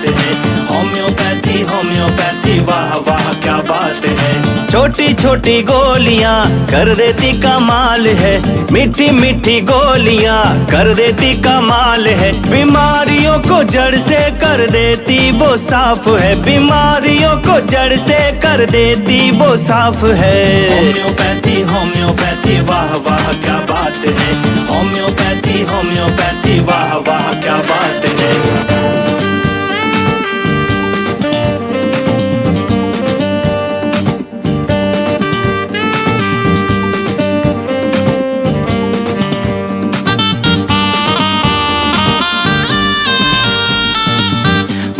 बात है। Homeopathy homeopathy वाह वाह क्या बात है। छोटी छोटी गोलियां कर देती कमाल है, मीठी मीठी गोलियां कर देती कमाल है। बीमारियों को जड़ से कर देती वो साफ है, बीमारियों को जड़ से कर देती वो साफ है। होम्योपैथी होम्योपैथी वाह वाह क्या बात है। होम्योपैथी होम्योपैथी वाह वाह क्या बात है।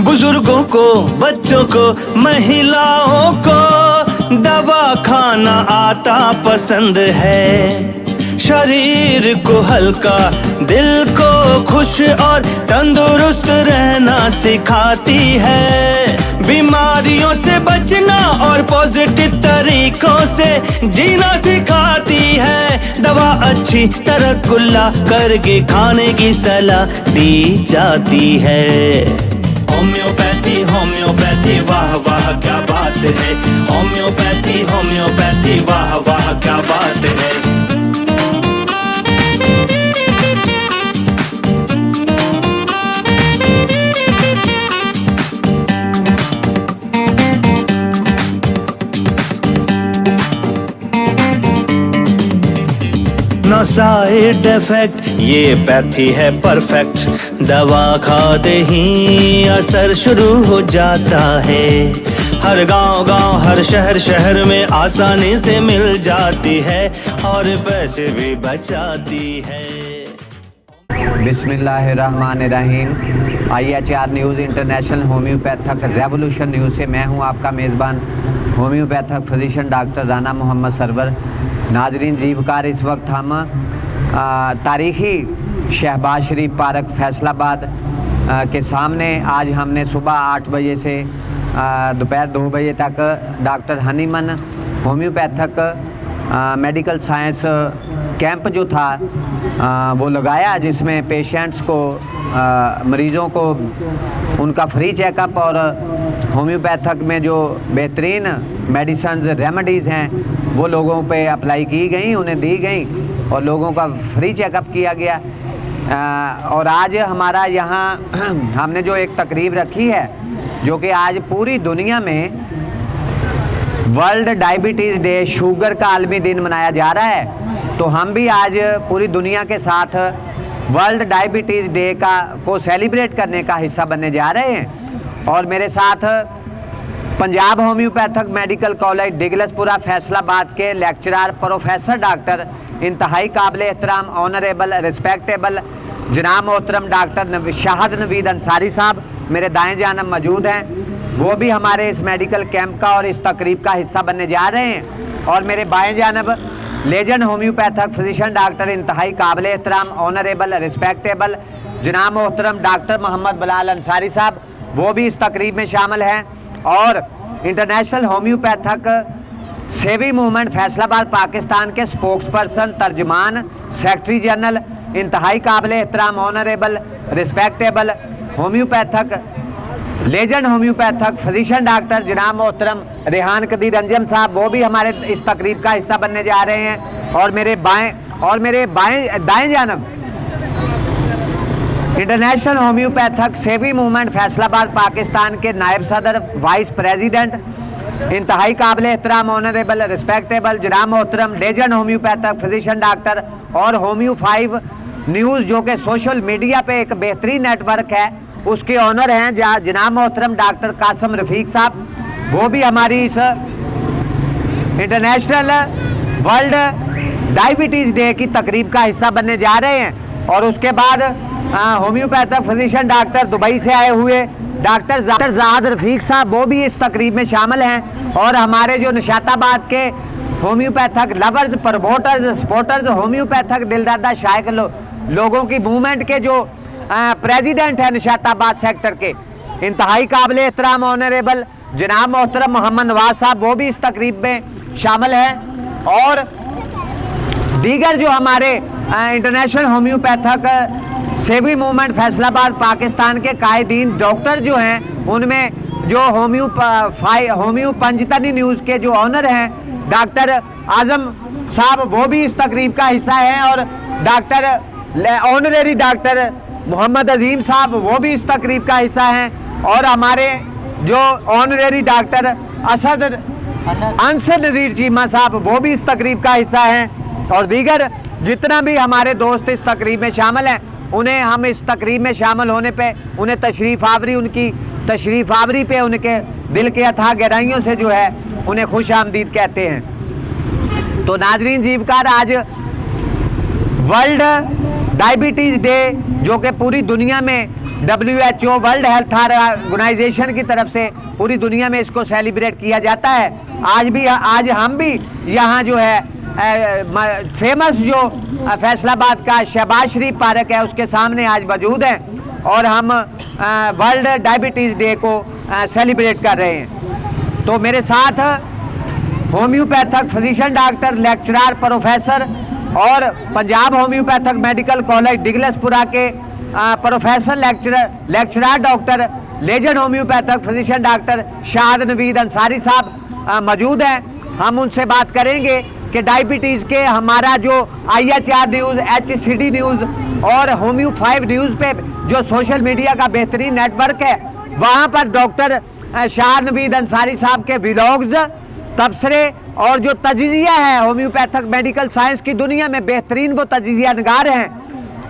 बुजुर्गों को, बच्चों को, महिलाओं को दवा खाना आता पसंद है। शरीर को हल्का, दिल को खुश और तंदुरुस्त रहना सिखाती है। बीमारियों से बचना और पॉजिटिव तरीकों से जीना सिखाती है। दवा अच्छी तरह कुल्ला करके खाने की सलाह दी जाती है। होम्योपैथी होम्योपैथी वाह वाह क्या बात है। होम्योपैथी होम्योपैथी वाह वाह क्या बात है। ना साइड इफेक्ट, ये पैथी है परफेक्ट। दवा खाते ही असर शुरू हो जाता है। हर गांव गांव, हर शहर शहर में आसानी से मिल जाती है और पैसे भी बचाती है। बिस्मिल्लाहिर्रहमानिर्रहीम। IHR news international homeopathic revolution news से मैं हूं आपका मेज़बान homeopathic physician doctor Rana Mohammad Sarwar. नाजरीन जीवकार, इस वक्त हम तारीख़ी शहबाज शरीफ पार्क फैसलाबाद के सामने आज हमने सुबह 8 बजे से दोपहर 2 बजे तक doctor Hahnemann homeopathic medical science camp जो था वो लगाया, जिसमें पेशेंट्स को, मरीज़ों को उनका फ्री चेकअप और होम्योपैथक में जो बेहतरीन मेडिसिन रेमेडीज़ हैं वो लोगों पे अप्लाई की गई, उन्हें दी गई और लोगों का फ्री चेकअप किया गया। और आज हमारा यहाँ हमने जो एक तकरीब रखी है, जो कि आज पूरी दुनिया में वर्ल्ड डायबिटीज़ डे, शुगर का आलमी दिन मनाया जा रहा है, तो हम भी आज पूरी दुनिया के साथ वर्ल्ड डायबिटीज़ डे को सेलिब्रेट करने का हिस्सा बनने जा रहे हैं। और मेरे साथ Punjab homeopathic medical college दिगलसपुरा Faisalabad के लेक्चरर प्रोफेसर डॉक्टर इंतहाई काबिल एहतराम ऑनरेबल रिस्पेक्टेबल जनाब मोहतरम डॉक्टर शाहद नवीद अंसारी साहब मेरे दाएं जानब मौजूद हैं। वो भी हमारे इस मेडिकल कैंप का और इस तकरीब का हिस्सा बनने जा रहे हैं। और मेरे बाएं जानब लेजेंड होम्योपैथक फिजिशियन डॉक्टर इंतहाई काबिल एहतराम ऑनरेबल रिस्पेक्टेबल जनाब मोहतरम डॉक्टर मोहम्मद बिलाल अंसारी साहब, वो भी इस तकरीब में शामिल हैं। और इंटरनेशनल होम्योपैथक सेवी मूवमेंट फैसलाबाद पाकिस्तान के स्पोक्स पर्सन, तर्जमान, सेक्रेटरी जनरल इंतहाई काबिल एहतराम honourable respectable homeopathic legend homeopathic physician doctor जनाब मोहतरम रेहान कदीर अंजम साहब, वो भी हमारे इस तकरीब का हिस्सा बनने जा रहे हैं। और मेरे दाएं जानब इंटरनेशनल होम्योपैथक सेवी मूवमेंट फैसलाबाद पाकिस्तान के नायब सदर, वाइस प्रेसिडेंट इंतहाई काबिल एहतराम ऑनरेबल रिस्पेक्टेबल जनाब मोहतरम लेजेंड होम्योपैथक फिजिशियन डॉक्टर और होम्यो 5 न्यूज़, जो कि सोशल मीडिया पे एक बेहतरीन नेटवर्क है, उसके ऑनर हैं जनाब मोहतरम डॉक्टर कासम रफ़ीक साहब। वो भी हमारी इस इंटरनेशनल वर्ल्ड डायबिटीज़ डे की तकरीब का हिस्सा बनने जा रहे हैं। और उसके बाद होम्योपैथक फिजिशियन डॉक्टर दुबई से आए हुए डॉक्टर जाहद रफ़ीक साहब, वो भी इस तकरीब में शामिल हैं। और हमारे जो निशाताबाद के होम्योपैथक लवर्स, प्रमोटर्स, सपोर्टर्स, होम्योपैथक दिलदादा शायक लोगों की मूवमेंट के जो प्रेसिडेंट है निशाताबाद सेक्टर के, इंतहाई काबिल एहतराम ऑनरेबल जनाब मोहतरम मोहम्मद नवाज साहब, वो भी इस तकरीब में शामिल हैं। और दीगर जो हमारे इंटरनेशनल होम्योपैथक सेवी मूवमेंट फैसलाबाद पाकिस्तान के कायदीन डॉक्टर जो हैं, उनमें जो होम्यू पंचतनी न्यूज़ के जो ऑनर हैं डॉक्टर आजम साहब, वो भी इस तकरीब का हिस्सा हैं, और डॉक्टर ऑनरेरी डॉक्टर मोहम्मद अजीम साहब, वो भी इस तकरीब का हिस्सा हैं, और हमारे जो ऑनरेरी डॉक्टर अंसर नज़ीर चीमा साहब, वो भी इस तकरीब का हिस्सा हैं, और दीगर जितना भी हमारे दोस्त इस तकरीब में शामिल हैं, उन्हें हम इस तकरीब में शामिल होने पे उन्हें उनकी तशरीफ़ आवरी पे उनके दिल के अथाह गहराइयों से जो है उन्हें खुश आमदीद कहते हैं। तो नाजरीन जीवकार, आज वर्ल्ड डायबिटीज़ डे, जो कि पूरी दुनिया में WHO वर्ल्ड हेल्थ ऑर्गेनाइजेशन की तरफ से पूरी दुनिया में इसको सेलिब्रेट किया जाता है। आज हम भी यहाँ जो है फेमस जो फैसलाबाद का शहबाज शरीफ पार्क है उसके सामने आज मौजूद हैं, और हम वर्ल्ड डायबिटीज़ डे को सेलिब्रेट कर रहे हैं। तो मेरे साथ homeopathic physician doctor, lecturer, professor और पंजाब होम्योपैथिक मेडिकल कॉलेज डिगलसपुरा के professor lecturer doctor, legend homeopathic physician doctor Shad Naveed Ansari साहब मौजूद हैं। हम उनसे बात करेंगे कि डायबिटीज़ के हमारा जो IHR न्यूज़, HCD न्यूज़ और होम्यो 5 न्यूज़ पे जो सोशल मीडिया का बेहतरीन नेटवर्क है, वहाँ पर डॉक्टर शाद नवीद अंसारी साहब के व्लॉग्स, तबसरे और जो तजिया है होम्योपैथिक मेडिकल साइंस की दुनिया में बेहतरीन वो तजिया नगार हैं,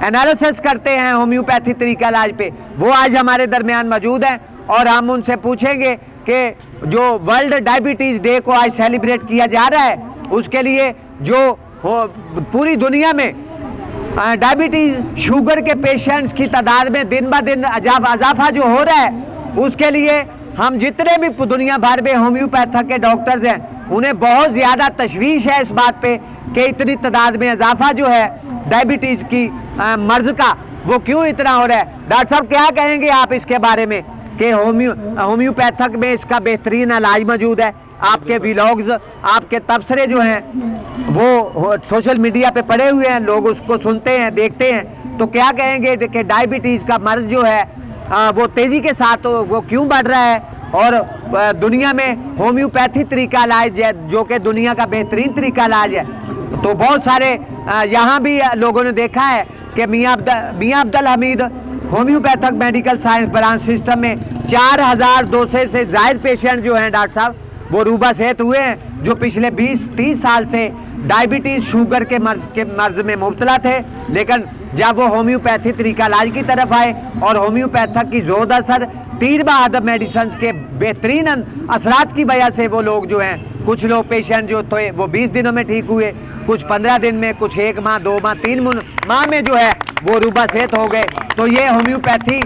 एनालिसिस करते हैं होम्योपैथी तरीका इलाज पे, वो आज हमारे दरमियान मौजूद हैं, और हम उनसे पूछेंगे कि जो वर्ल्ड डायबिटीज़ डे को आज सेलिब्रेट किया जा रहा है, उसके लिए जो पूरी दुनिया में डायबिटीज़ शुगर के पेशेंट्स की तादाद में दिन ब दिन इजाफा जो हो रहा है, उसके लिए हम जितने भी दुनिया भर में होम्योपैथिक के डॉक्टर्स हैं, उन्हें बहुत ज़्यादा तशवीश है इस बात पे कि इतनी तादाद में इजाफा जो है डायबिटीज़ की मर्ज़ का, वो क्यों इतना हो रहा है। डॉक्टर साहब, क्या कहेंगे आप इसके बारे में कि होम्योपैथिक में इसका बेहतरीन इलाज मौजूद है? आपके व्लॉग्स, आपके तबसरे जो हैं वो सोशल मीडिया पे पड़े हुए हैं, लोग उसको सुनते हैं, देखते हैं, तो क्या कहेंगे कि डायबिटीज़ का मर्ज़ जो है वो तेज़ी के साथ वो क्यों बढ़ रहा है, और दुनिया में होम्योपैथी तरीका इलाज जो कि दुनिया का बेहतरीन तरीका इलाज है, तो बहुत सारे यहाँ भी लोगों ने देखा है कि मियाँ Abdul Hamid homeopathic medical science branch system में 4200 से ज़ायद पेशेंट जो हैं डॉक्टर साहब, वो रूबा सेहत हुए हैं, जो पिछले 20-30 साल से डायबिटीज़ शुगर के मर्ज में मुब्तला थे, लेकिन जब वो होम्योपैथी तरीका इलाज की तरफ आए और होम्योपैथिक की जोर असर तीर बहादुर मेडिसिन के बेहतरीन असरात की वजह से वो लोग जो हैं, कुछ लोग पेशेंट जो थे वो 20 दिनों में ठीक हुए, कुछ 15 दिन में, कुछ 1 माह, 2 माह, 3 माह में जो है वो रूबा सेहत हो गए। तो ये होम्योपैथी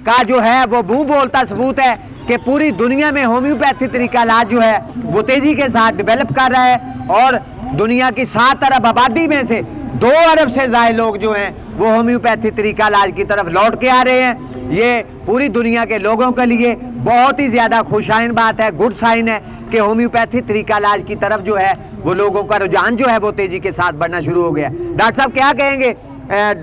का जो है वो मुँह बोलता सबूत है कि पूरी दुनिया में होम्योपैथी तरीका इलाज जो है वो तेज़ी के साथ डेवलप कर रहा है, और दुनिया की 7 अरब आबादी में से 2 अरब से ज़्यादा लोग जो हैं वो होम्योपैथी तरीका इलाज की तरफ लौट के आ रहे हैं। ये पूरी दुनिया के लोगों के लिए बहुत ही ज़्यादा खुशाइन बात है, गुड साइन है कि होम्योपैथी तरीका इलाज की तरफ जो है वो लोगों का रुझान जो है वो तेज़ी के साथ बढ़ना शुरू हो गया। डॉक्टर साहब, क्या कहेंगे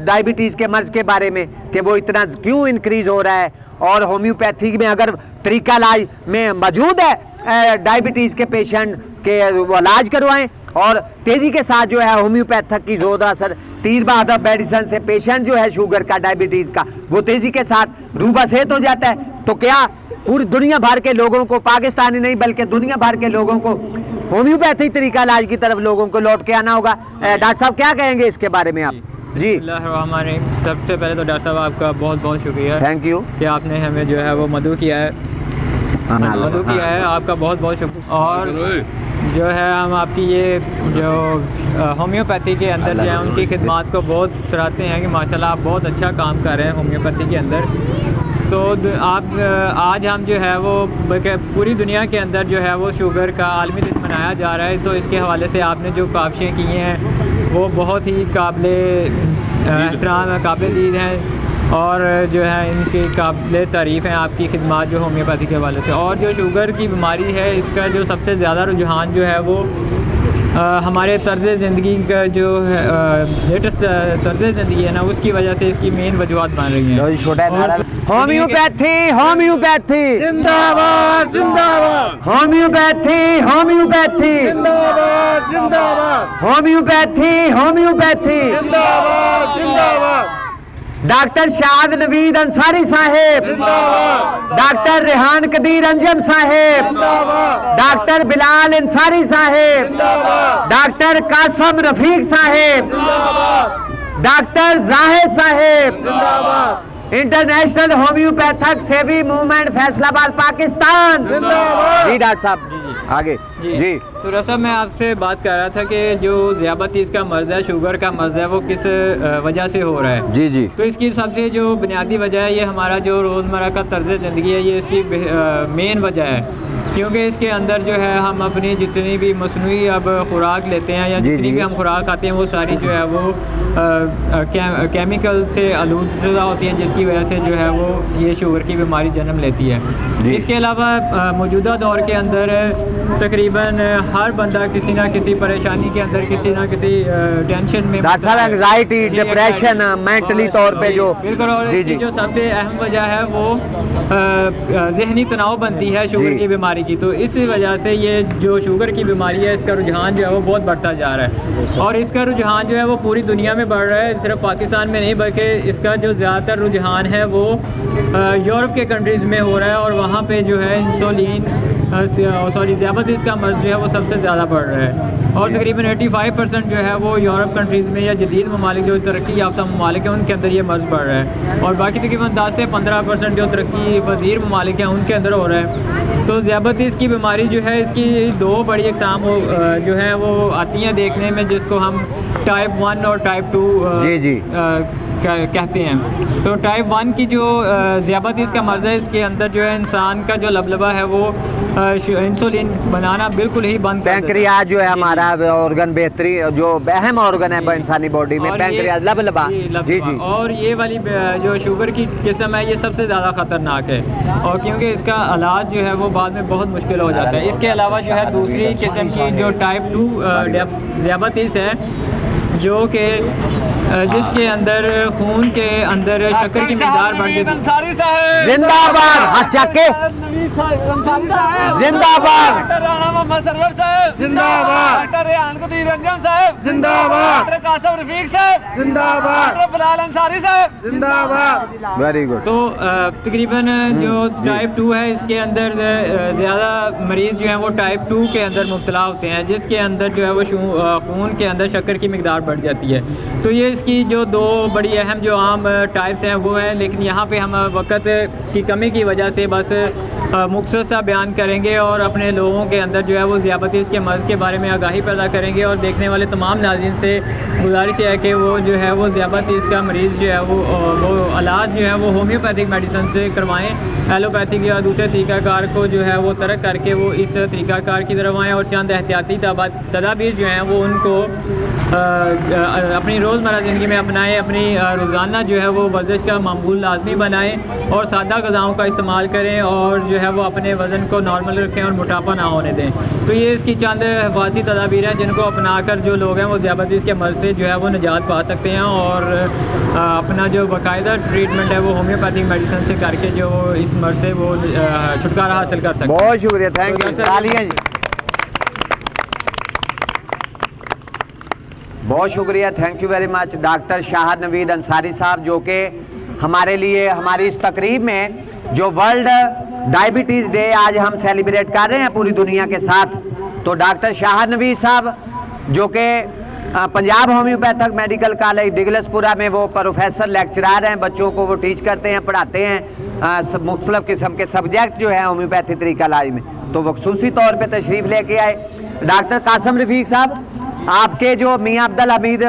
डायबिटीज़ के मर्ज़ के बारे में कि वो इतना क्यों इंक्रीज़ हो रहा है, और होम्योपैथी में अगर तरीका इलाज में मौजूद है डायबिटीज़ के पेशेंट के वो इलाज करवाएं, और तेज़ी के साथ जो है होम्योपैथिक की जोर असर तीर बहादुर मेडिसिन से पेशेंट जो है शुगर का, डायबिटीज़ का, वो तेज़ी के साथ रूबा सेहत हो जाता है। तो क्या पूरी दुनिया भर के लोगों को, पाकिस्तानी नहीं बल्कि दुनिया भर के लोगों को होम्योपैथी तरीका इलाज की तरफ लोगों को लौट के आना होगा? डॉक्टर साहब, क्या कहेंगे इसके बारे में आप? जी, सबसे पहले तो डॉक्टर साहब आपका बहुत बहुत शुक्रिया, थैंक यू कि आपने हमें जो है वो मदऊ किया है, आपका बहुत बहुत शुक्रिया। और जो है हम आपकी ये जो होम्योपैथी के अंदर जो है उनकी खिदमात को बहुत सराहते हैं कि माशाल्लाह आप बहुत अच्छा काम कर रहे हैं होम्योपैथी के अंदर। तो आप आज हम जो है वो पूरी दुनिया के अंदर जो है वो शुगर का आलमी दिन मनाया जा रहा है, तो इसके हवाले से आपने जो काविशें की हैं वो बहुत ही काबिल एहतराम, काबिल दीद हैं, और जो है इनकी काबिल तारीफ़ हैं आपकी खिदमात जो होम्योपैथी के हवाले से। और जो शुगर की बीमारी है, इसका जो सबसे ज़्यादा रुझान जो है वो हमारे तर्ज़ ज़िंदगी का जो है लेटेस्ट तर्ज़ ज़िंदगी है ना, उसकी वजह से इसकी मेन वजूहत बन रही हैं। छोटा होम्योपैथी होम्योपैथी जिंदाबाद जिंदाबाद होम्योपैथी होम्योपैथी जिंदाबाद जिंदाबाद होम्योपैथी होम्योपैथी जिंदाबाद जिंदाबाद डॉक्टर शाहद नवीद अंसारी साहेब, डॉक्टर रेहान कदीर अंजम साहेब, डॉक्टर बिलाल अंसारी साहेब, डॉक्टर कासम रफीक साहेब, डॉक्टर जाहिद साहेब, इंटरनेशनल होम्योपैथिक सेवी मूवमेंट फैसलाबाद पाकिस्तान। जी डॉक्टर साहब आगे जी। तो रसा मैं आपसे बात कर रहा था कि जो ज़ियाबतीस का मर्ज़ है, शुगर का मर्ज़ है, वो किस वजह से हो रहा है। जी जी। तो इसकी सबसे जो बुनियादी वजह है, ये हमारा जो रोज़मर्रा का तर्ज़ ज़िंदगी है, ये इसकी मेन वजह है। क्योंकि इसके अंदर जो है हम अपनी जितनी भी मसनूई अब खुराक लेते हैं या जितनी भी हम खुराक खाते हैं, वो सारी जो है वो केमिकल से आलूदा होती हैं, जिसकी वजह से जो है वो ये शुगर की बीमारी जन्म लेती है। इसके अलावा मौजूदा दौर के अंदर तकरीबन हर बंदा किसी ना किसी परेशानी के अंदर, किसी ना किसी टेंशन में, एंजाइटी, डिप्रेशन, मेंटली तौर पे जो बिल्कुल। और इसकी जो सबसे अहम वजह है वो जहनी तनाव बनती है शुगर की बीमारी की। तो इस वजह से ये जो शुगर की बीमारी है, इसका रुझान जो है वो बहुत बढ़ता जा रहा है। और इसका रुझान जो है वो पूरी दुनिया में बढ़ रहा है, सिर्फ पाकिस्तान में नहीं, बल्कि इसका जो ज़्यादातर रुझान है वो यूरोप के कंट्रीज़ में हो रहा है। और वहाँ पे जो है इंसुलिन ज़ियाबतीस का मर्ज़ जो है वो सबसे ज़्यादा बढ़ रहा है। और तकरीबन 85% जो है वो यूरोप कंट्रीज़ में या जदीद ममालिक जो तरक्की याफ्ता ममालिक हैं, उनके अंदर ये मर्ज़ बढ़ रहा है। और बाकी तकरीबन 10 से 15% जो तरक्की पज़ीर ममालिक हैं, उनके अंदर हो रहा है। तो ज़ियाबतीस की बीमारी जो है, इसकी दो बड़ी अक़साम जो है वो आती हैं देखने में, जिसको हम टाइप 1 और टाइप 2 कहते हैं। तो टाइप 1 की जो ज़ियाबतीस का मर्ज़ है, इसके अंदर जो है इंसान का जो लबलबा है वो इंसुलिन बनाना बिल्कुल ही बंद कर देता है। पैंक्रियाज जो है हमारा ऑर्गन, बेहतरी जो अहम ऑर्गन है इंसानी बॉडी में, पैंक्रियाज लबलबा। जी जी। और ये वाली जो शुगर की किस्म है, ये सबसे ज़्यादा ख़तरनाक है, और क्योंकि इसका इलाज जो है वो बाद में बहुत मुश्किल हो जाता है। इसके अलावा जो है दूसरी किस्म की जो टाइप 2 ज़ियाबतीस है, जो कि जिसके अंदर खून के अंदर शक्कर की मिक़दार बढ़ जाती है। जिंदाबाद, हाथ चक के जिंदाबाद, जिंदाबाद, डॉक्टर रेहान कदीर अंजम साहब जिंदाबाद, डॉक्टर कासम रफीक साहब जिंदाबाद, डॉक्टर बिलाल अंसारी साहब जिंदाबाद। Very good. तो तकरीबन जो टाइप 2 है, इसके अंदर ज़्यादा मरीज़ जो हैं वो टाइप 2 के अंदर मुब्तला होते हैं, जिसके अंदर जो है वो खून के अंदर शक्कर की मिक़दार बढ़ जाती है। तो ये इसकी जो दो बड़ी अहम जो आम टाइप्स हैं वो हैं, लेकिन यहाँ पे हम वक्त की कमी की वजह से बस मुख्तसर सा बयान करेंगे और अपने लोगों के अंदर जो है वो ज़ियाबतीस के मर्ज़ के बारे में आगाही पैदा करेंगे। और देखने वाले तमाम नाज़रीन से गुजारिश है कि वो जो है वो ज़ियाबतीस का मरीज़ जो है वो इलाज जो है वो होम्योपैथिक मेडिसिन से करवाएँ। एलोपैथिक या दूसरे तरीक़ाकार को जो है वो तरक करके वो इस तरीक़ाकार की तरफ आएँ, और चंद एहतियाती तदाबीर जो हैं वो उनको अपनी रोज़मर्रा ज़िंदगी में अपनाएं। अपनी रोज़ाना जो है वो वर्जिश का मामूल लाजमी बनाएं और सादा ग़िज़ाओं का इस्तेमाल करें, और जो है वो अपने वज़न को नॉर्मल रखें और मोटापा ना होने दें। तो ये इसकी चंद हिफाज़ती तदाबीर हैं, जिनको अपना कर जो लोग हैं वो ज़ियाबतीस के मर्ज़ से जो है वो निजात पा सकते हैं, और अपना जो बाकायदा ट्रीटमेंट है वो होम्योपैथिक मेडिसिन से करके जो इस मर्ज़ से वो छुटकारा हासिल कर सकते हैं। बहुत शुक्रिया, थैंक यू, बहुत शुक्रिया, thank you very much doctor Shahid Naveed Ansari साहब, जो कि हमारे लिए हमारी इस तकरीब में जो वर्ल्ड डायबिटीज़ डे आज हम सेलिब्रेट कर रहे हैं पूरी दुनिया के साथ। तो डॉक्टर शाहद नवीद साहब जो कि पंजाब होम्योपैथिक मेडिकल कॉलेज डिगलसपुरा में वो प्रोफेसर लेक्चरार हैं, बच्चों को वो टीच करते हैं, पढ़ाते हैं मुख्तलिफ़ किस्म के सब्जेक्ट जो है होम्योपैथी तरीका इलाज में। तो वो ख़ुसूसी तौर पर तशरीफ़ लेके आए। डॉक्टर कासम रफ़ीक साहब, आपके जो मियाँ Abdul Hamid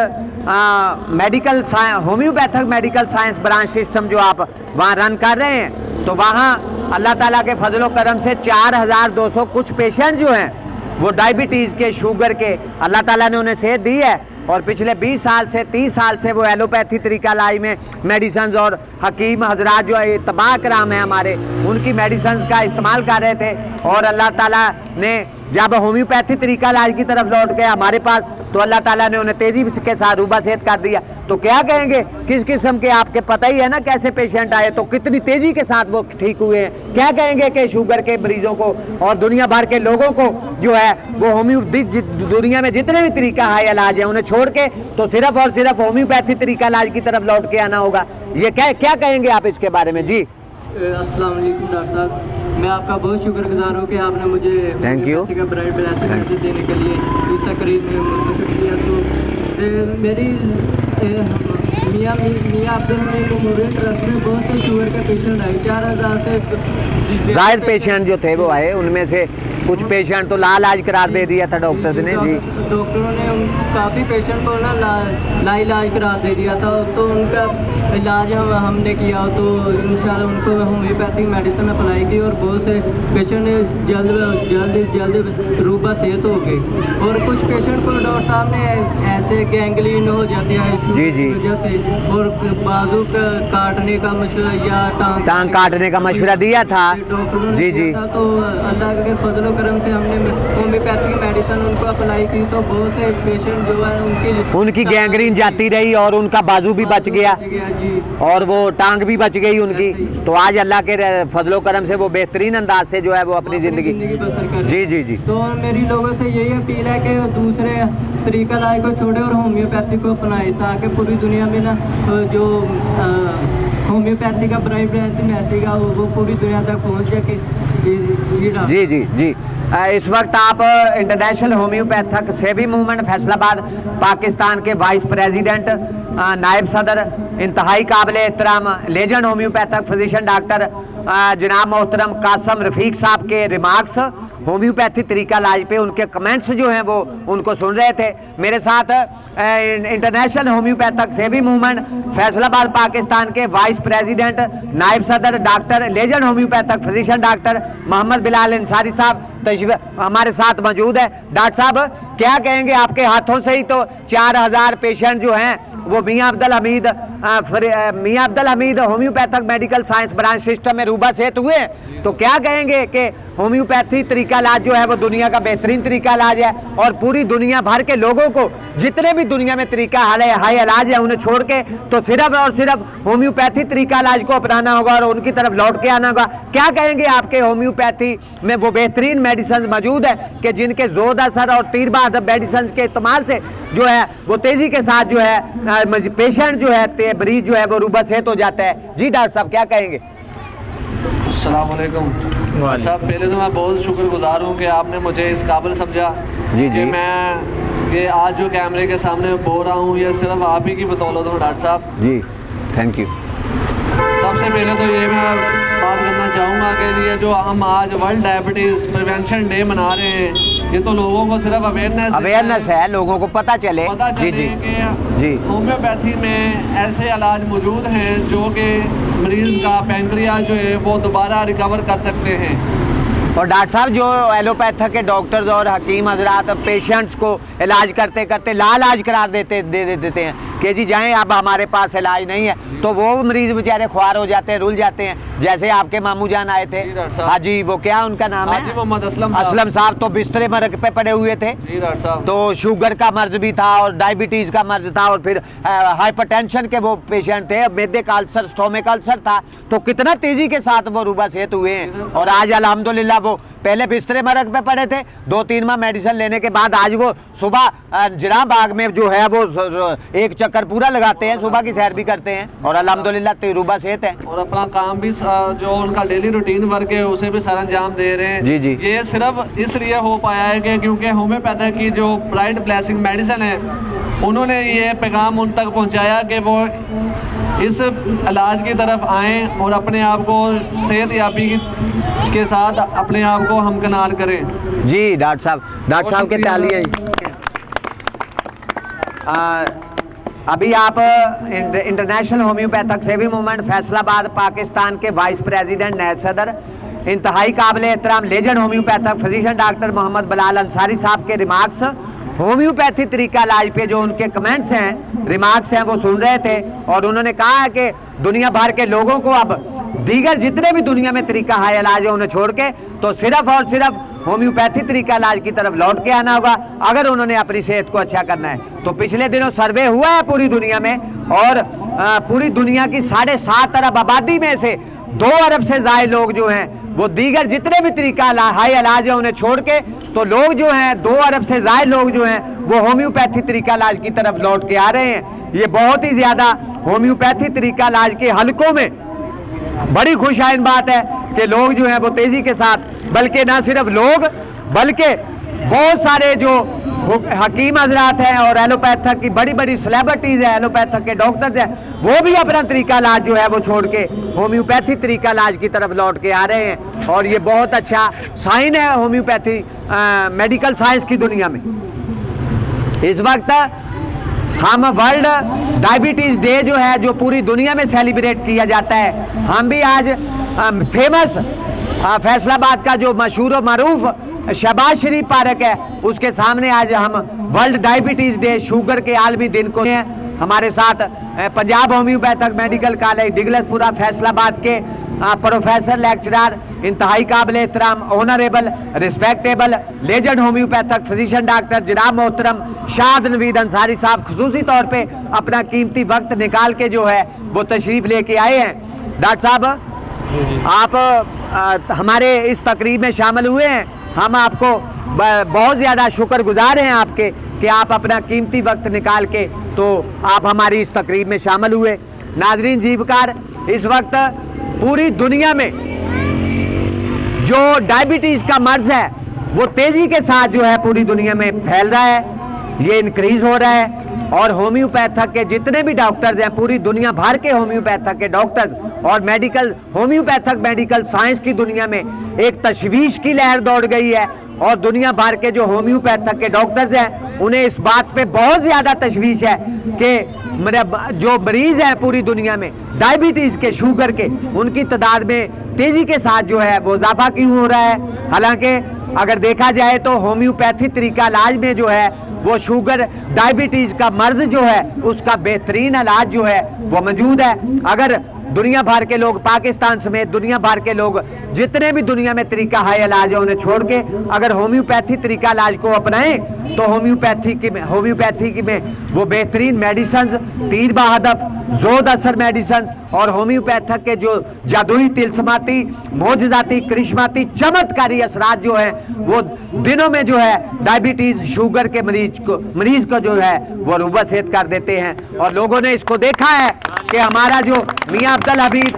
medical homeopathic medical science branch system जो आप वहाँ रन कर रहे हैं, तो वहाँ अल्लाह ताला के फजलो करम से 4200 कुछ पेशेंट जो हैं वो डायबिटीज़ के, शुगर के, अल्लाह ताला ने उन्हें सेहत दी है, और पिछले 20 साल से 30 साल से वो एलोपैथी तरीका इलाज में मेडिसिन, और हकीम हजरात जो तबाह कराम है हमारे, उनकी मेडिसिन का इस्तेमाल कर रहे थे, और अल्लाह ताला ने जब होम्योपैथी तरीका इलाज की तरफ लौट गए हमारे पास तो अल्लाह ताला ने उन्हें तेजी के साथ रूबा सेहत कर दिया। तो क्या कहेंगे, किस किस्म के, आपके पता ही है ना कैसे पेशेंट आए, तो कितनी तेजी के साथ वो ठीक हुए हैं। क्या कहेंगे कि शुगर के मरीजों को और दुनिया भर के लोगों को जो है वो दुनिया में जितने भी तरीका है इलाज है उन्हें छोड़ के तो सिर्फ और सिर्फ होम्योपैथी तरीका इलाज की तरफ लौट के आना होगा। ये क्या कहेंगे आप इसके बारे में? जी अस्सलाम वालेकुम डॉक्टर साहब, मैं आपका बहुत शुक्रगुजार हूँ कि आपने मुझे थैंक यू का ब्राइट ब्लेसिंग मैसेज देने के लिए इस तकरीब में मुंतखब किया। तो मेरी मियाँ अब्दुल हमीद मेमोरियल ट्रस्ट में बहुत से शुगर के पेशेंट आए, 4000 से जायद पेशेंट जो थे वो आए, उनमें से कुछ पेशेंट तो लाइलाज करार दे दिया था डॉक्टर ने। जी डॉक्टरों ने काफ़ी पेशेंट को ना लाइलाज करार दे दिया था, तो उनका इलाज हमने किया, तो इंशाल्लाह उनको होम्योपैथिक मेडिसिन अप्लाई की और बहुत से पेशेंट ने जल्द रूबा सेहत हो गई। और कुछ पेशेंट को डॉक्टर साहब ने ऐसे गैंगलीन हो जाते हैं जी जी वजह से, और बाजू काटने का मशवरा या टांग काटने का मशवरा दिया था डॉक्टरों ने जी जी। तो अल्लाह के फजल करम से हमने होम्योपैथिक मेडिसिन उनको अप्लाई की, तो बहुत से पेशेंट जो है उनकी गैंग्रीन जाती रही और उनका बाजू भी बच गया और वो टांग भी बच गई उनकी। तो आज अल्लाह के फजलो करम से वो बेहतरीन अंदाज से जो है वो अपनी ज़िंदगी बसर कर। जी जी जी। तो मेरी लोगों से यही अपील है कि दूसरे तरीका इलाज को छोड़े और होम्योपैथी को अपनाए, ताकि पूरी दुनिया में ना जो होम्योपैथी का ब्राइट मैसेज है वो पूरी दुनिया तक पहुँच सके। जी जी जी। इस वक्त आप इंटरनेशनल होम्योपैथक सेवी मूवमेंट फैसलाबाद पाकिस्तान के वाइस प्रेसिडेंट नायब सदर इंतहाई काबिल एहतराम लेजेंड होम्योपैथक फिजिशियन डॉक्टर जनाब मोहतरम कासम रफ़ीक साहब के रिमार्क्स होम्योपैथी तरीका इलाज पे उनके कमेंट्स जो हैं वो उनको सुन रहे थे। मेरे साथ इंटरनेशनल होम्योपैथक सेवी मूवमेंट फैसलाबाद पाकिस्तान के वाइस प्रेसिडेंट नायब सदर doctor legend homeopathic physician doctor Mohammad Bilal Ansari sahab हमारे साथ मौजूद है। डॉक्टर साहब क्या कहेंगे, आपके हाथों से ही तो 4000 पेशेंट जो हैं वो मियाँ Abdul Hameed homeopathic medical science branch system में रूबा सेहत हुए, तो क्या कहेंगे कि होम्योपैथी तरीका इलाज जो है वो दुनिया का बेहतरीन तरीका इलाज है और पूरी दुनिया भर के लोगों को जितने भी दुनिया में तरीका हाई इलाज है उन्हें छोड़ के तो सिर्फ और सिर्फ होम्योपैथी तरीका इलाज को अपनाना होगा और उनकी तरफ लौट के आना होगा। क्या कहेंगे, आपके होम्योपैथी में वो बेहतरीन मेडिसिन मौजूद है कि जिनके जोर असर और तीर बहादुर मेडिसिन के इस्तेमाल से जो है वो तेजी के साथ जो है पेशेंट जो है मरीज जो है वो रूबा सेहत हो जाता है। जी डॉक्टर साहब क्या कहेंगे? अस्सलाम वालेकुम साहब, पहले तो मैं बहुत शुक्रगुजार हूँ कि आपने मुझे इस काबिल समझा जी जी। कि मैं ये आज जो कैमरे के सामने बोल रहा हूँ ये सिर्फ आप ही की बदौलत हूँ डॉक्टर साहब जी। Thank you. सबसे पहले तो ये मैं बात करना चाहूँगा कि ये जो हम आज वर्ल्ड डायबिटीज़ प्रिवेंशन डे मना रहे हैं, ये तो लोगों को सिर्फ अवेयरनेस है, लोगों को पता चले जी जी कि होम्योपैथी में ऐसे इलाज मौजूद हैं जो कि मरीज़ का पैंक्रियाज जो है वो दोबारा रिकवर कर सकते हैं। और डॉक्टर साहब जो एलोपैथक के डॉक्टर्स और हकीम हजरात पेशेंट्स को इलाज करते करते लाइलाज करार दे देते हैं कि जी जाएं अब हमारे पास इलाज नहीं है, तो वो मरीज बेचारे ख्वार हो जाते हैं, रुल जाते हैं। जैसे आपके मामू जान आए थे हाँ जी, वो क्या उनका नाम है? मोहम्मद असलम साहब, तो बिस्तरे मर्ग पे पड़े हुए थे, तो शुगर का मर्ज भी था और डायबिटीज़ का मर्ज था और फिर हाइपरटेंशन के वो पेशेंट थे, मैदे का अल्सर, स्टोमिक अल्सर था, तो कितना तेजी के साथ वो रूबा सेहत हुए हैं। और आज अल्हम्दुलिल्लाह वो पहले बिस्तरे मर्ग पे पड़े थे, 2-3 माह मेडिसिन लेने के बाद आज वो सुबह जिना बाग में जो है वो एक चक्कर पूरा लगाते हैं, सुबह की सैर भी करते हैं और अल्हम्दुलिल्लाह रूबा सेहत है और अपना काम भी जो उनका डेली रूटीन वर्क है उसे भी सर अंजाम दे रहे हैं। जी जी। ये सिर्फ इसलिए हो पाया है कि क्योंकि होम्योपैथी की जो ब्राइट ब्लेसिंग मेडिसिन है उन्होंने ये पैगाम उन तक पहुंचाया कि वो इस इलाज की तरफ आएँ और अपने आप को सेहत याबी के साथ अपने आप को हमकनार करें। जी डॉक्टर साहब के तालियां। अभी आप इंटरनेशनल होम्योपैथक सेवी मूवमेंट फैसलाबाद पाकिस्तान के वाइस प्रेसिडेंट नायब सदर इंतहाई काबिल एहतराम legend homeopathic physician doctor Mohammad Bilal Ansari sahab के रिमार्क्स होम्योपैथी तरीका इलाज पे जो उनके कमेंट्स हैं, रिमार्क्स हैं, वो सुन रहे थे और उन्होंने कहा है कि दुनिया भर के लोगों को अब दीगर जितने भी दुनिया में तरीका है इलाज है उन्हें छोड़ के तो सिर्फ और सिर्फ होम्योपैथी तरीका इलाज की तरफ लौट के आना होगा अगर उन्होंने अपनी सेहत को अच्छा करना है। तो पिछले दिनों सर्वे हुआ है पूरी दुनिया में, और पूरी दुनिया की 7.5 अरब आबादी में से 2 अरब से ज़्यादा लोग जो हैं वो दीगर जितने भी तरीका हाई इलाज है उन्हें छोड़ के, तो लोग जो हैं 2 अरब से ज़्यादा लोग जो हैं वो होम्योपैथी तरीका इलाज की तरफ लौट के आ रहे हैं। ये बहुत ही ज़्यादा होम्योपैथी तरीका इलाज के हलकों में बड़ी खुशाइन बात है कि लोग जो हैं वो तेज़ी के साथ, बल्कि ना सिर्फ लोग बल्कि बहुत सारे जो हकीम हजरात हैं और एलोपैथक की बड़ी बड़ी सेलिब्रिटीज़ हैं, एलोपैथक के डॉक्टर्स हैं, वो भी अपना तरीका इलाज जो है वो छोड़ के होम्योपैथी तरीका इलाज की तरफ लौट के आ रहे हैं। और ये बहुत अच्छा साइन है होम्योपैथी मेडिकल साइंस की दुनिया में। इस वक्त हम वर्ल्ड डायबिटीज़ डे जो है जो पूरी दुनिया में सेलिब्रेट किया जाता है, हम भी आज फेमस फैसलाबाद का जो मशहूर और मरूफ शहबाज शरीफ पार्क है उसके सामने आज हम वर्ल्ड डायबिटीज़ डे शुगर के आलमी दिन को हैं। हमारे साथ Punjab homeopathic medical college Diglaspura Faisalabad के प्रोफेसर लेक्चरर इंतहाई काबिल एहतराम honourable respectable legend homeopathic physician doctor जनाब मोहतरम शाद नवीद अंसारी साहब खुसूसी तौर पे अपना कीमती वक्त निकाल के जो है वो तशरीफ़ लेके आए हैं। डॉक्टर साहब आप हमारे इस तकरीब में शामिल हुए हैं, हम आपको बहुत ज़्यादा शुक्रगुजार हैं आपके कि आप अपना कीमती वक्त निकाल के तो आप हमारी इस तकरीब में शामिल हुए। नाजरीन जीवकार, इस वक्त पूरी दुनिया में जो डायबिटीज़ का मर्ज है वो तेज़ी के साथ जो है पूरी दुनिया में फैल रहा है, ये इंक्रीज़ हो रहा है। और होम्योपैथक के जितने भी डॉक्टर्स हैं, पूरी दुनिया भर के होम्योपैथक के डॉक्टर्स और होम्योपैथक मेडिकल साइंस की दुनिया में एक तशवीश की लहर दौड़ गई है। और दुनिया भर के जो होम्योपैथक के डॉक्टर्स हैं उन्हें इस बात पे बहुत ज़्यादा तशवीश है कि जो मरीज़ हैं पूरी दुनिया में डायबिटीज़ के, शुगर के, उनकी तादाद में तेज़ी के साथ जो है वो इजाफा क्यों हो रहा है। हालांकि अगर देखा जाए तो होम्योपैथी तरीका इलाज में जो है वो शुगर डायबिटीज़ का मर्ज जो है उसका बेहतरीन इलाज जो है वो मौजूद है। अगर दुनिया भर के लोग, पाकिस्तान समेत दुनिया भर के लोग जितने भी दुनिया में तरीका हाई इलाज है उन्हें छोड़ के अगर होम्योपैथी तरीका इलाज को अपनाएं तो होम्योपैथी में वो बेहतरीन मेडिसिन, तीर बहादफ, जोद असर मेडिसिन और होम्योपैथक के जो जादुई, तिलस्माती, मोजज़ाती, करिश्माती, चमत्कारी असरात जो है वो दिनों में जो है डायबिटीज़ शुगर के मरीज को जो है वो रूबा सेहत कर देते हैं। और लोगों ने इसको देखा है कि हमारा जो मियाँ अब्दुल हबीब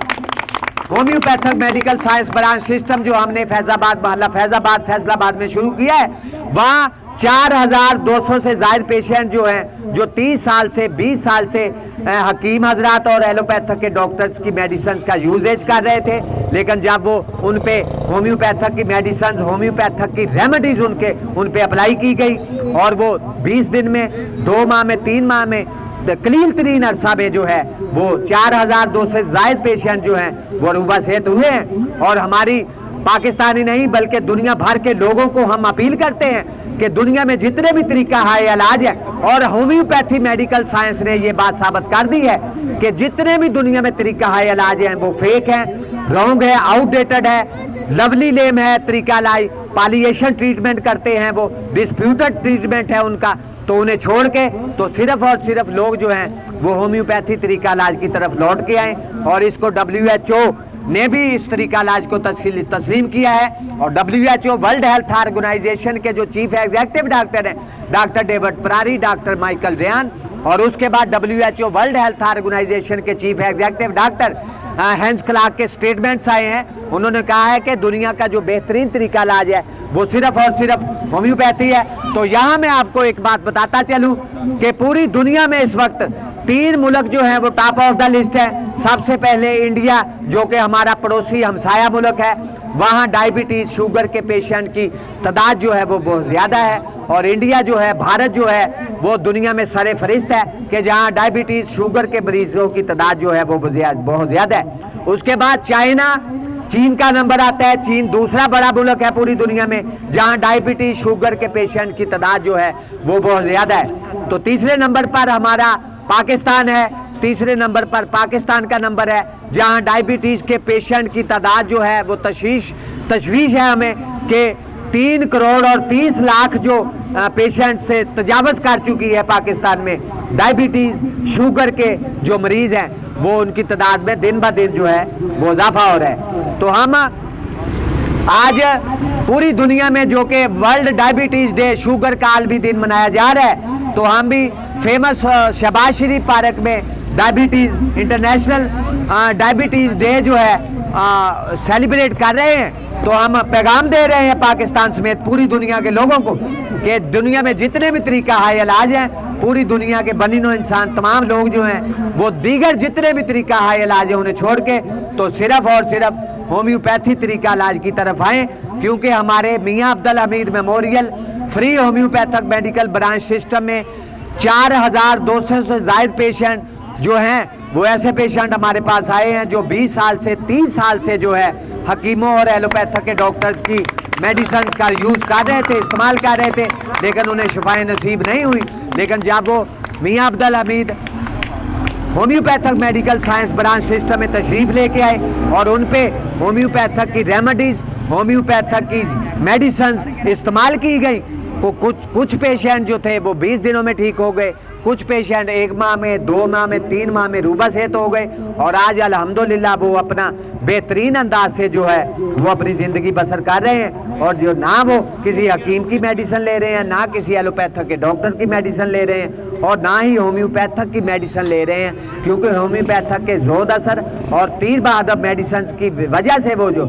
होम्योपैथक मेडिकल साइंस ब्रांच सिस्टम जो हमने फैज़ाबाद मोहल्ला फैसलाबाद में शुरू किया है, वहाँ 4200 से ज़ायद पेशेंट जो हैं जो 30 साल से 20 साल से हकीम हजरात और एलोपैथक के डॉक्टर्स की मेडिसिन का यूजेज कर रहे थे, लेकिन जब वो उन पे होम्योपैथक की मेडिसिन, होम्योपैथक की रेमेडीज़ उन पे अप्लाई की गई और वो 20 दिन में, 2 माह में, 3 माह में, कलील तरीन अरसा में जो है वो 4200 से ज़ायद पेशेंट जो हैं वो रूबा सेहत हुए हैं। और हमारी पाकिस्तानी नहीं बल्कि दुनिया भर के लोगों को हम अपील करते हैं कि दुनिया में जितने भी तरीका हाई इलाज है, और होम्योपैथी मेडिकल साइंस ने ये बात साबित कर दी है कि जितने भी दुनिया में तरीका हाई इलाज हैं वो फेक हैं, रॉन्ग है, आउटडेटेड है, लवली लेम है तरीका इलाज, पालिएशन ट्रीटमेंट करते हैं, वो डिस्प्यूटेड ट्रीटमेंट है उनका, तो उन्हें छोड़ के तो सिर्फ और सिर्फ लोग जो हैं वो होम्योपैथी तरीका इलाज की तरफ लौट के आए। और इसको WHO ने भी इस तरीका इलाज को तस्लीम किया है। और WHO वर्ल्ड हेल्थ ऑर्गेनाइजेशन के जो चीफ एग्जीक्यूटिव डॉक्टर हैं डॉक्टर डेविड परारी, डॉक्टर माइकल रेयान, और उसके बाद WHO वर्ल्ड हेल्थ ऑर्गेनाइजेशन के chief executive doctor Hans Clarke के स्टेटमेंट्स आए हैं। उन्होंने कहा है कि दुनिया का जो बेहतरीन तरीका इलाज है वो सिर्फ और सिर्फ होम्योपैथी है। तो यहाँ मैं आपको एक बात बताता चलूँ कि पूरी दुनिया में इस वक्त 3 मुल्क जो हैं वो टॉप ऑफ द लिस्ट है। सबसे पहले इंडिया, जो कि हमारा पड़ोसी हमसाया मुल्क है, वहाँ डायबिटीज़ शुगर के पेशेंट की तादाद जो है वो बहुत ज़्यादा है। और इंडिया जो है, भारत जो है वो दुनिया में सरे फरिश्त है कि जहाँ डायबिटीज़ शुगर के मरीजों की तादाद जो है वो बहुत ज़्यादा है। उसके बाद चीन का नंबर आता है। चीन दूसरा बड़ा मुल्क है पूरी दुनिया में जहाँ डायबिटीज़ शुगर के पेशेंट की तादाद जो है वो बहुत ज़्यादा है। तो तीसरे नंबर पर हमारा पाकिस्तान है, तीसरे नंबर पर पाकिस्तान का नंबर है जहां डायबिटीज़ के पेशेंट की तादाद जो है वो तशवीश है हमें कि 3 करोड़ और 30 लाख जो पेशेंट से तजावज़ कर चुकी है पाकिस्तान में। डायबिटीज़ शुगर के जो मरीज़ हैं वो उनकी तादाद में दिन ब दिन जो है वो इजाफा हो रहा है। तो हम आज पूरी दुनिया में जो कि वर्ल्ड डायबिटीज़ डे, शुगर का आलमी दिन मनाया जा रहा है, तो हम भी फेमस शहबाज शरीफ पार्क में डायबिटीज़ इंटरनेशनल डायबिटीज़ डे जो है सेलिब्रेट कर रहे हैं। तो हम पैगाम दे रहे हैं पाकिस्तान समेत पूरी दुनिया के लोगों को कि दुनिया में जितने भी तरीका हाई इलाज हैं, पूरी दुनिया के बनीनो इंसान तमाम लोग जो हैं वो दीगर जितने भी तरीका हाई इलाज है उन्हें छोड़ के तो सिर्फ और सिर्फ होम्योपैथी तरीका इलाज की तरफ आएँ, क्योंकि हमारे मियाँ Abdul Hamid memorial free homeopathic medical branch system में 4200 से ज़ायद पेशेंट जो हैं वो ऐसे पेशेंट हमारे पास आए हैं जो 20 साल से 30 साल से जो है हकीमों और एलोपैथिक के डॉक्टर्स की मेडिसिन का यूज़ कर रहे थे, इस्तेमाल कर रहे थे, लेकिन उन्हें शिफाए नसीब नहीं हुई। लेकिन जब वो मियाँ Abdul Hamid homeopathic medical science branch system में तशरीफ़ लेके आए और उन पे होम्योपैथिक की रेमेडीज़, होम्योपैथिक की मेडिसिन इस्तेमाल की गई, तो कुछ पेशेंट जो थे वो 20 दिनों में ठीक हो गए, कुछ पेशेंट 1 माह में, 2 माह में, 3 माह में रूबा सेहत हो गए और आज अल्हम्दुलिल्लाह वो अपना बेहतरीन अंदाज से जो है वो अपनी ज़िंदगी बसर कर रहे हैं। और जो ना वो किसी हकीम की मेडिसिन ले रहे हैं, ना किसी एलोपैथिक के डॉक्टर की मेडिसिन ले रहे हैं और ना ही होम्योपैथिक की मेडिसिन ले रहे हैं, क्योंकि होम्योपैथिक के जोद असर और तीर बहादुर मेडिसिन की वजह से वो जो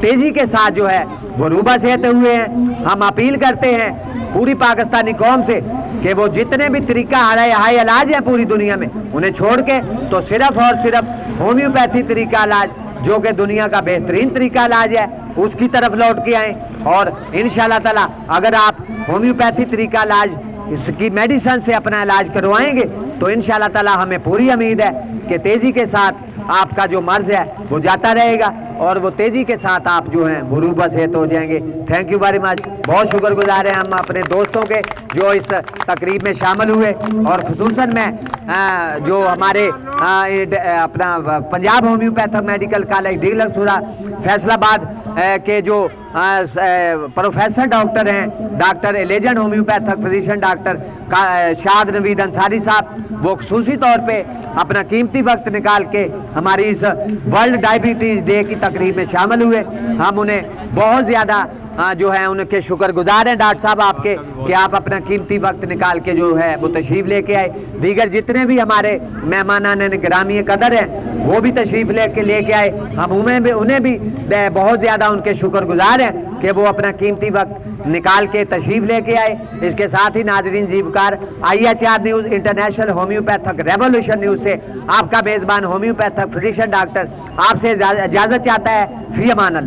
तेज़ी के साथ जो है वो रूबा सेहत हुए हैं। हम अपील करते हैं पूरी पाकिस्तानी कौम से कि वो जितने भी तरीका हाई इलाज हैं पूरी दुनिया में उन्हें छोड़ के तो सिर्फ और सिर्फ होम्योपैथी तरीका इलाज जो कि दुनिया का बेहतरीन तरीका इलाज है उसकी तरफ लौट के आएँ। और इंशाल्लाह ताला अगर आप होम्योपैथी तरीका इलाज इसकी मेडिसिन से अपना इलाज करवाएंगे तो इंशाल्लाह ताला हमें पूरी उम्मीद है कि तेज़ी के साथ आपका जो मर्ज है वो जाता रहेगा और वो तेज़ी के साथ आप जो हैं वो रूबा सेहत हो जाएंगे। Thank you very much. बहुत शुक्रगुजार हैं हम अपने दोस्तों के जो इस तकरीब में शामिल हुए और खुसूसन मैं जो हमारे अपना Punjab homeopathic medical college Deluxpura Faisalabad के जो प्रोफेसर डॉक्टर हैं, doctor legend homeopathic physician doctor Shad Naveed Ansari साहब, वो खुसूसी तौर पे अपना कीमती वक्त निकाल के हमारी इस वर्ल्ड डायबिटीज़ डे की तकरीब में शामिल हुए। हम उन्हें बहुत ज़्यादा जो है उनके शुक्रगुजार हैं डॉक्टर साहब आपके कि आप अपना कीमती वक्त निकाल के जो है वो तशरीफ़ लेके आए। दीगर जितने भी हमारे मेहमानान गिरामी कदर हैं वो भी तशरीफ़ लेके आए। हम उन्हें भी बहुत ज़्यादा उनके शुक्रगुजार हैं कि वो अपना कीमती वक्त निकाल के तशरीफ़ लेके आए। इसके साथ ही नाजरीन जीवकार IHR news international homeopathic revolution news से आपका मेज़बान होम्योपैथिक फिजिशियन डॉक्टर आपसे इजाज़त चाहता है। फ़ी अमान अल्लाह।